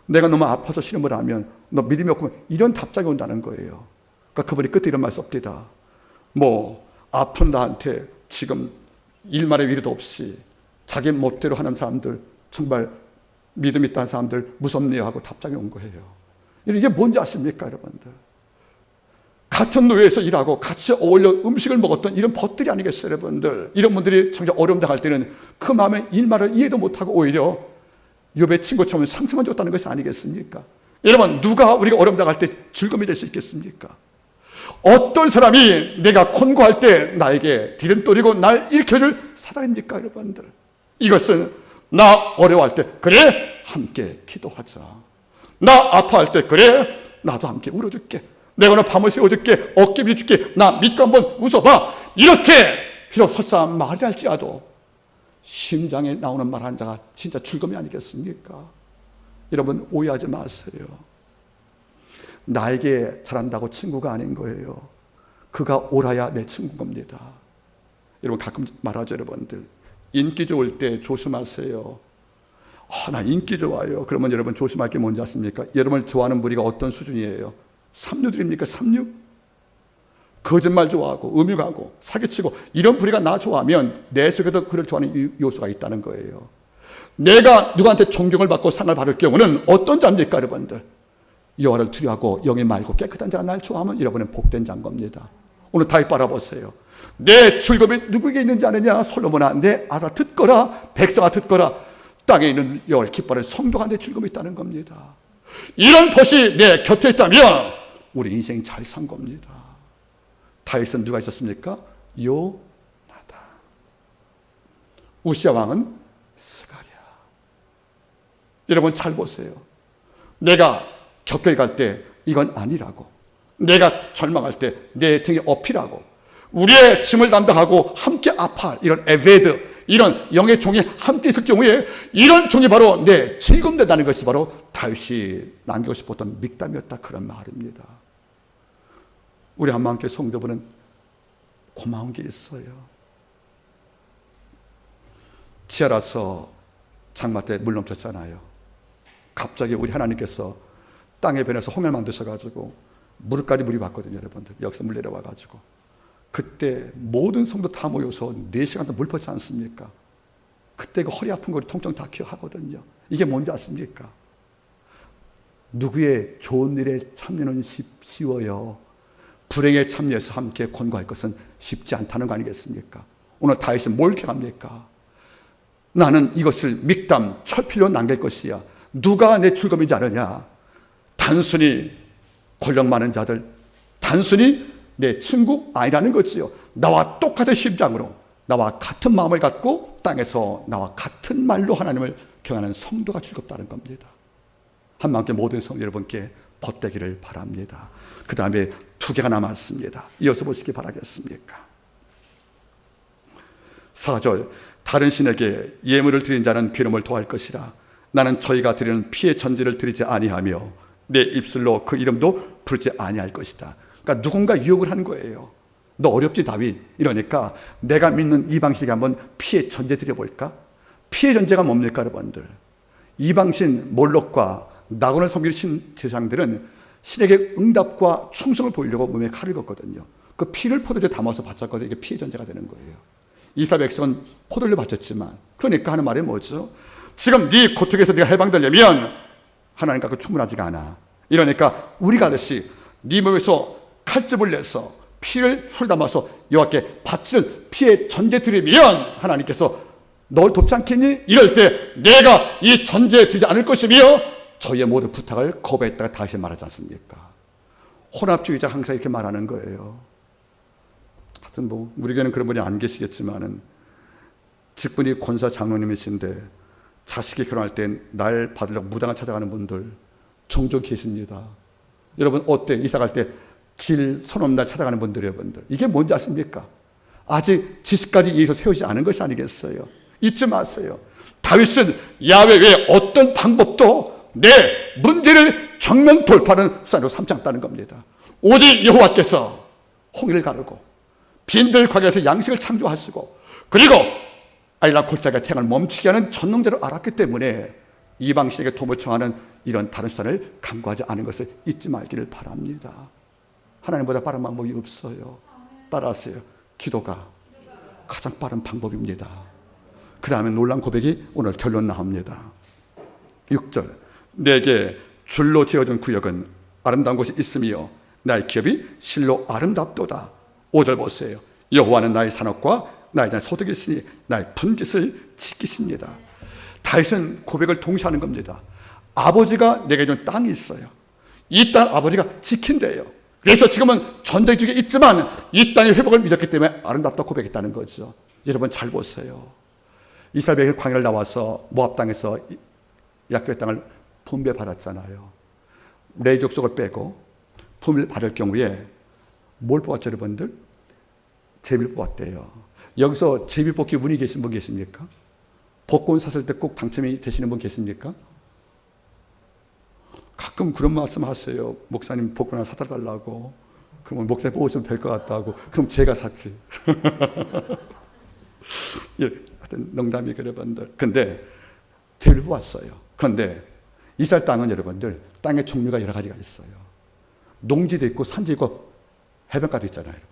Speaker 1: 내가 너무 아파서 신음을 하면 너 믿음이 없으면 이런 답장이 온다는 거예요. 그러니까 그분이 끝에 이런 말 썹니다. 뭐 아픈 나한테 지금 일말의 위로도 없이 자기 멋대로 하는 사람들, 정말 믿음 있다는 사람들 무섭네요 하고 답장이 온 거예요. 이게 뭔지 아십니까, 여러분들? 같은 노예에서 일하고 같이 어울려 음식을 먹었던 이런 벗들이 아니겠어요, 여러분들? 이런 분들이 정말 어려움 당할 때는 그 마음의 일말을 이해도 못하고 오히려 욥의 친구처럼 상처만 줬다는 것이 아니겠습니까? 여러분, 누가 우리가 어려움 당할 때 즐거움이 될 수 있겠습니까? 어떤 사람이 내가 권고할 때 나에게 디딤돌이고 날 일으켜줄 사단입니까, 여러분들? 이것은 나 어려워할 때 그래 함께 기도하자. 나 아파할 때 그래 나도 함께 울어줄게. 내가 오늘 밤을 새워줄게. 어깨 빌어줄게. 나 믿고 한번 웃어봐. 이렇게 비록 설사 말이 할지라도 심장에 나오는 말 한 자가 진짜 즐거움이 아니겠습니까? 여러분 오해하지 마세요. 나에게 잘한다고 친구가 아닌 거예요. 그가 옳아야 내 친구인 겁니다. 여러분 가끔 말하죠, 여러분들. 인기 좋을 때 조심하세요. 나 인기 좋아요. 그러면 여러분 조심할 게 뭔지 아십니까? 여러분을 좋아하는 무리가 어떤 수준이에요? 삼류들입니까? 삼류? 거짓말 좋아하고 음흉하고 사기치고 이런 부리가 나 좋아하면 내 속에도 그를 좋아하는 요소가 있다는 거예요. 내가 누구한테 존경을 받고 상을 받을 경우는 어떤 자입니까, 여러분들? 여호와를 두려워하고 영이 맑고 깨끗한 자가 날 좋아하면 여러분은 복된 자인 겁니다. 오늘 다시 바라보세요. 내 즐거움이 누구에게 있는지 아느냐? 솔로몬아, 내 아들 듣거라. 백성아 듣거라. 땅에 있는 여호와를 기뻐하는 성도가 내 즐거움이 있다는 겁니다. 이런 벗이 내 곁에 있다면 우리 인생 잘 산 겁니다. 다윗은 누가 있었습니까? 요나단. 우시야 왕은 스가랴. 여러분 잘 보세요. 내가 적결 갈 때 이건 아니라고, 내가 절망할 때 내 등에 업히라고, 우리의 짐을 담당하고 함께 아파할 이런 에베드, 이런 영의 종이 함께 있을 경우에 이런 종이 바로 내 즐거움 된다는 것이 바로 다윗이 남기고 싶었던 믹담이었다, 그런 말입니다. 우리 한마음교회 성도분은 고마운 게 있어요. 지하라서 장마 때 물 넘쳤잖아요. 갑자기 우리 하나님께서 땅에 변해서 홍해를 만드셔가지고 무릎까지 물이 왔거든요, 여러분들. 여기서 물 내려와가지고 그때 모든 성도 다 모여서 4시간 동안 물 퍼지 않습니까? 그때 그 허리 아픈 거 통증 다 기억하거든요. 이게 뭔지 아십니까? 누구의 좋은 일에 참여는 쉬워요. 불행에 참여해서 함께 권고할 것은 쉽지 않다는 거 아니겠습니까? 오늘 다윗은 뭘 기억합니까? 나는 이것을 믹담, 철필로 남길 것이야. 누가 내 즐거움인지 아느냐? 단순히 권력 많은 자들, 단순히 내 친구 아니라는 거지요. 나와 똑같은 심장으로, 나와 같은 마음을 갖고 땅에서 나와 같은 말로 하나님을 경외하는 성도가 즐겁다는 겁니다. 한마음교회 모든 성도 여러분께 벗되기를 바랍니다. 그 다음에 2개가 남았습니다. 이어서 보시기 바라겠습니까? 4절, 다른 신에게 예물을 드린 자는 괴로움을 더할 것이라. 나는 저희가 드리는 피의 전제를 드리지 아니하며 내 입술로 그 이름도 부르지 아니할 것이다. 그러니까 누군가 유혹을 한 거예요. 너 어렵지 다윗? 이러니까 내가 믿는 이방신에게 한번 피의 전제 드려볼까? 피의 전제가 뭡니까, 여러분들? 이방신 몰록과 나곤을 섬기는 신 제사장들은 신에게 응답과 충성을 보이려고 몸에 칼을 걷거든요. 그 피를 포도주에 담아서 바쳤거든요. 이게 피의 전제가 되는 거예요. 이스라엘 백성은 포도를 바쳤지만, 그러니까 하는 말이 뭐죠? 지금 네 고통에서 네가 해방되려면 하나님 갖고 충분하지가 않아. 이러니까 우리가 하듯이 네 몸에서 칼집을 내서 피를 술 담아서 여호와께 바치는 피의 전제 드리면 하나님께서 널 돕지 않겠니? 이럴 때 내가 이 전제에 드리지 않을 것이며 저희의 모든 부탁을 거부했다가 다시 말하지 않습니까? 혼합주의자 항상 이렇게 말하는 거예요. 하여튼 뭐 우리 교회는 그런 분이 안 계시겠지만은 직분이 권사 장로님이신데 자식이 결혼할 때 날 받으려고 무당을 찾아가는 분들 종종 계십니다. 여러분 어때? 이사 갈 때 길 손 없는 날 찾아가는 분들, 여러분들 이게 뭔지 아십니까? 아직 지식까지 이해해서 세우지 않은 것이 아니겠어요? 잊지 마세요. 다윗은 야훼 외에 어떤 방법도 내 문제를 정면 돌파하는 수단으로 삼지 않았다는 겁니다. 오직 여호와께서 홍해를 가르고 빈들 광야에서 양식을 창조하시고 그리고 아이라 골짜기가 태양을 멈추게 하는 전능자를 알았기 때문에 이방신에게 도움을 청하는 이런 다른 수단을 강구하지 않은 것을 잊지 말기를 바랍니다. 하나님보다 빠른 방법이 없어요. 따라하세요. 기도가 가장 빠른 방법입니다. 그 다음에 놀라운 고백이 오늘 결론 나옵니다. 6절, 내게 줄로 지어준 구역은 아름다운 곳이 있으며 나의 기업이 실로 아름답도다. 5절 보세요. 여호와는 나의 산업과 나의 소득이 있으니 나의 분깃을 지키십니다. 다윗은 고백을 동시에 하는 겁니다. 아버지가 내게 준 땅이 있어요. 이 땅 아버지가 지킨대요. 그래서 지금은 전쟁 중에 있지만 이 땅의 회복을 믿었기 때문에 아름답다 고백했다는 거죠. 여러분 잘 보세요. 이스라엘이 광야를 나와서 모압 땅에서 약속의 땅을 분배받았잖아요. 레위 족속을 빼고 분배받을 경우에 뭘 뽑았죠, 여러분들? 제비를 뽑았대요. 여기서 제비 뽑기 운이 계신 분 계십니까? 복권 샀을 때 꼭 당첨이 되시는 분 계십니까? 가끔 그런 말씀 하세요. 목사님 복권 하나 사다 달라고. 그러면 목사님 뽑으시면 될 것 같다고. 그럼 제가 샀지. 예, 하여튼 농담이 여러분들. 근데 제비를 뽑았어요. 그런데 이스라엘 땅은 여러분들 땅의 종류가 여러 가지가 있어요. 농지도 있고 산지 있고 해변가도 있잖아요, 여러분들.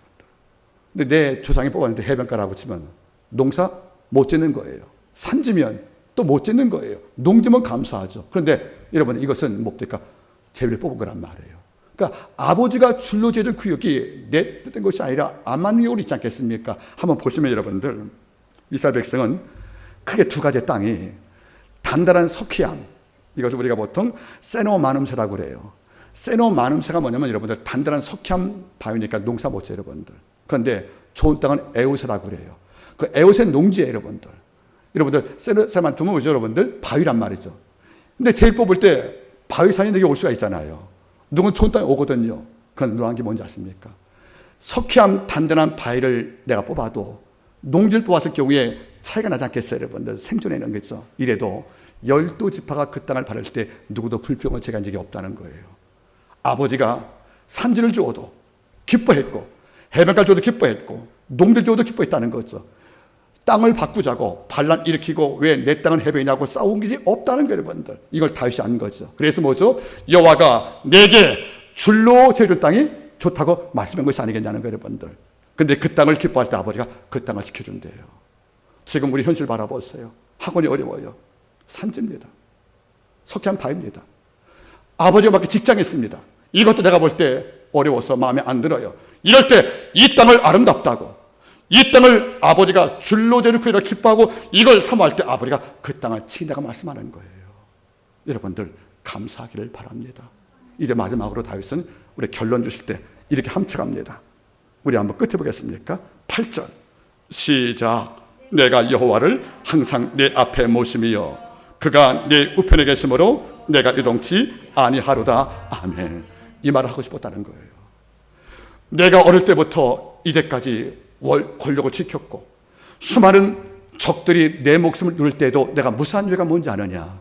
Speaker 1: 근데 내 조상이 뽑았는데 해변가라고 치면 농사 못 짓는 거예요. 산지면 또 못 짓는 거예요. 농지면 감사하죠. 그런데 여러분 이것은 뭡니까? 제비를 뽑은 거란 말이에요. 그러니까 아버지가 줄로 지어준 구역이 내 뜻된 것이 아니라 아말렉으로 있지 않겠습니까? 한번 보시면 여러분들 이스라엘 백성은 크게 두 가지 땅이 단단한 석회암, 이것을 우리가 보통 세노마눔새라고 그래요. 세노마눔새가 뭐냐면 여러분들 단단한 석회암 바위니까 농사 못 지어요, 여러분들. 그런데 좋은 땅은 에오세라고 그래요. 그 에오세 농지예요, 여러분들. 여러분들 세노만 두면 오죠, 여러분들? 바위란 말이죠. 근데 제일 뽑을 때 바위산이 내게 올 수가 있잖아요. 누군 좋은 땅에 오거든요. 그건 노란 게 뭔지 아십니까? 석회암 단단한 바위를 내가 뽑아도 농지를 뽑았을 경우에 차이가 나지 않겠어요, 여러분들? 생존해내는 거죠. 이래도 12지파가 그 땅을 바랄 때 누구도 불평을 제기한 적이 없다는 거예요. 아버지가 산지를 주어도 기뻐했고 해변가를 주어도 기뻐했고 농지를 주어도 기뻐했다는 거죠. 땅을 바꾸자고 반란 일으키고 왜 내 땅은 해변이냐고 싸운 일이 없다는 거예요, 여러분들. 이걸 다윗이 안 거죠. 그래서 뭐죠? 여호와가 내게 줄로 지어준 땅이 좋다고 말씀한 것이 아니겠냐는 거예요, 여러분들. 근데 그 땅을 기뻐할 때 아버지가 그 땅을 지켜준대요. 지금 우리 현실 바라보세요. 학원이 어려워요. 산지입니다. 석회암 바위입니다. 아버지가 막 직장에 있습니다. 이것도 내가 볼 때 어려워서 마음에 안 들어요. 이럴 때 이 땅을 아름답다고, 이 땅을 아버지가 줄로 지어준 구역이라 기뻐하고 이걸 사모할 때 아버지가 그 땅을 지킨다고 말씀하는 거예요. 여러분들 감사하기를 바랍니다. 이제 마지막으로 다윗은 우리 결론 주실 때 이렇게 함축합니다. 우리 한번 끝에 보겠습니까? 8절 시작. 내가 여호와를 항상 내 앞에 모심이여 그가 내 우편에 계심으로 내가 요동치 아니하로다. 아멘. 이 말을 하고 싶었다는 거예요. 내가 어릴 때부터 이제까지 권력을 지켰고 수많은 적들이 내 목숨을 누릴 때에도 내가 무사한 죄가 뭔지 아느냐?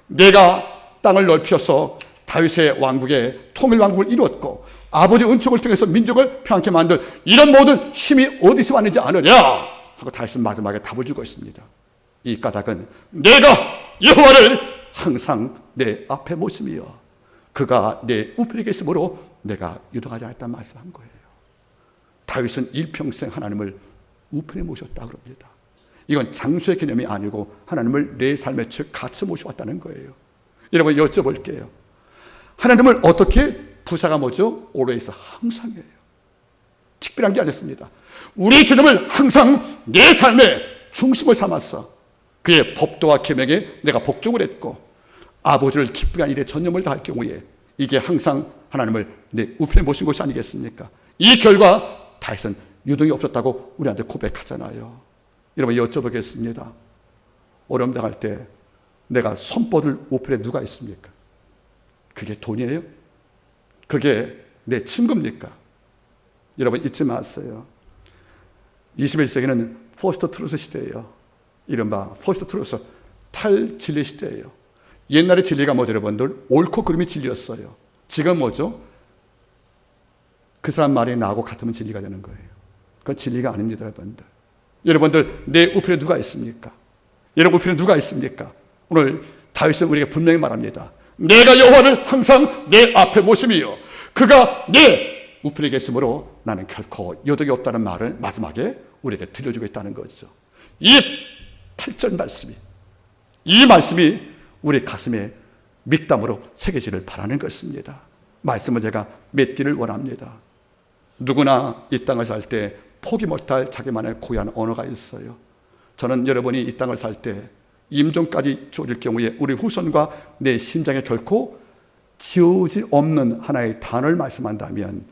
Speaker 1: 내가 땅을 넓혀서 다윗의 왕국에 통일왕국을 이루었고 아버지 은총을 통해서 민족을 평안케 만들 이런 모든 힘이 어디서 왔는지 아느냐? 하고 다윗은 마지막에 답을 주고 있습니다. 이 까닭은 내가 여호와를 항상 내 앞에 모심이여 그가 내 우편에 계심으로 내가 유동하지 않았다는 말씀한 거예요. 다윗은 일평생 하나님을 우편에 모셨다 그럽니다. 이건 장수의 개념이 아니고 하나님을 내 삶의 즉 갇혀 모셔왔다는 거예요. 여러분 여쭤볼게요. 하나님을 어떻게 부사가 뭐죠? always 항상이에요. 특별한 게 아니었습니다. 우리 주님을 항상 내 삶의 중심을 삼았어. 그의 법도와 계명에 내가 복종을 했고 아버지를 기쁘게 한 일에 전념을 다할 경우에 이게 항상 하나님을 내 우편에 모신 것이 아니겠습니까? 이 결과 다윗은 유동이 없었다고 우리한테 고백하잖아요. 여러분 여쭤보겠습니다. 어려움 당할 때 내가 손뻗을 우편에 누가 있습니까? 그게 돈이에요? 그게 내 친구입니까? 여러분 잊지 마세요. 21세기는 포스트 트루스 시대예요. 이른바 포스트 트루스 탈진리 시대예요. 옛날의 진리가 뭐죠 여러분들? 옳고 그름이 진리였어요. 지금 뭐죠? 그 사람 말이 나하고 같으면 진리가 되는 거예요. 그건 진리가 아닙니다 여러분들. 여러분들 내 우편에 누가 있습니까? 여러분 우편에 누가 있습니까? 오늘 다윗은 우리에게 분명히 말합니다. 내가 여호와를 항상 내 앞에 모심이요 그가 내 우편에 계심으로 나는 결코 요동이 없다는 말을 마지막에 우리에게 들려주고 있다는 거죠. 이 8절 말씀이 이 말씀이 우리 가슴에 밑담으로 새겨지를 바라는 것입니다. 말씀을 제가 맺기를 원합니다. 누구나 이 땅을 살 때 포기 못할 자기만의 고유한 언어가 있어요. 저는 여러분이 이 땅을 살 때 임종까지 주어질 경우에 우리 후손과 내 심장에 결코 지우지 없는 하나의 단어를 말씀한다면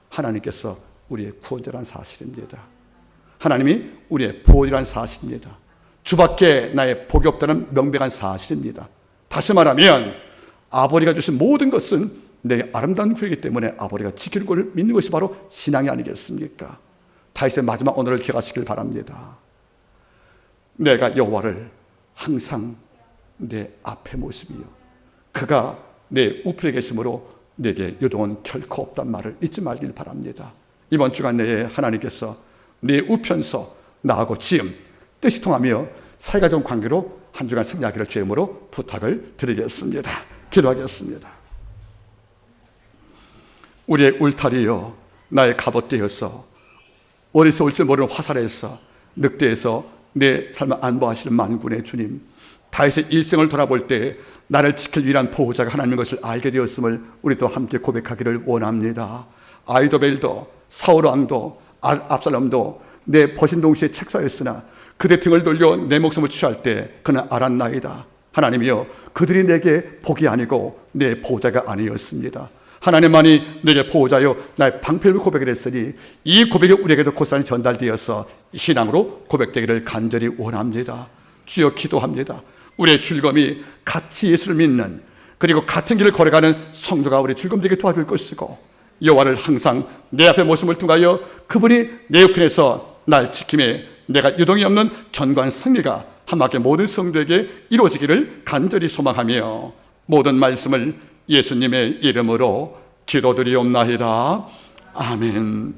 Speaker 1: 하나님께서 우리의 구원자라는 사실입니다. 하나님이 우리의 보호자라는 사실입니다. 주밖에 나의 복이 없다는 명백한 사실입니다. 다시 말하면 아버지가 주신 모든 것은 내 아름다운 구이기 때문에 아버지가 지킬 것을 믿는 것이 바로 신앙이 아니겠습니까? 다윗의 마지막 언어를 기억하시길 바랍니다. 내가 여호와를 항상 내 앞에 모심이요 그가 내 우편에 계심으로 내게 요동은 결코 없단 말을 잊지 말길 바랍니다. 이번 주간 내에 하나님께서 내 우편서 나하고 지음 뜻이 통하며 사이가 좋은 관계로 한 주간 승리하기를 주임으로 부탁을 드리겠습니다. 기도하겠습니다. 우리의 울타리여 나의 갑옷되어서 어디서 올지 모르는 화살에서 늑대에서 내 삶을 안보하시는 만군의 주님, 다윗의 일생을 돌아볼 때 나를 지킬 위한 보호자가 하나님인 것을 알게 되었음을 우리도 함께 고백하기를 원합니다. 아이도벨도 사울 왕도 압살롬도 내 버신 동시에 책사였으나 그대 등을 돌려 내 목숨을 취할 때 그는 알았나이다. 하나님이여 그들이 내게 복이 아니고 내 보호자가 아니었습니다. 하나님만이 내게 보호자여 나의 방패를 고백을 했으니 이 고백이 우리에게도 곧사이 전달되어서 신앙으로 고백되기를 간절히 원합니다. 주여 기도합니다. 우리의 즐거움이 같이 예수를 믿는 그리고 같은 길을 걸어가는 성도가 우리 즐거움되게 도와줄 것이고 여호와를 항상 내 앞에 모심을 통하여 그분이 내 우편에서 날 지킴에 내가 유동이 없는 견고한 승리가 함께 모든 성도에게 이루어지기를 간절히 소망하며 모든 말씀을 예수님의 이름으로 기도드리옵나이다. 아멘.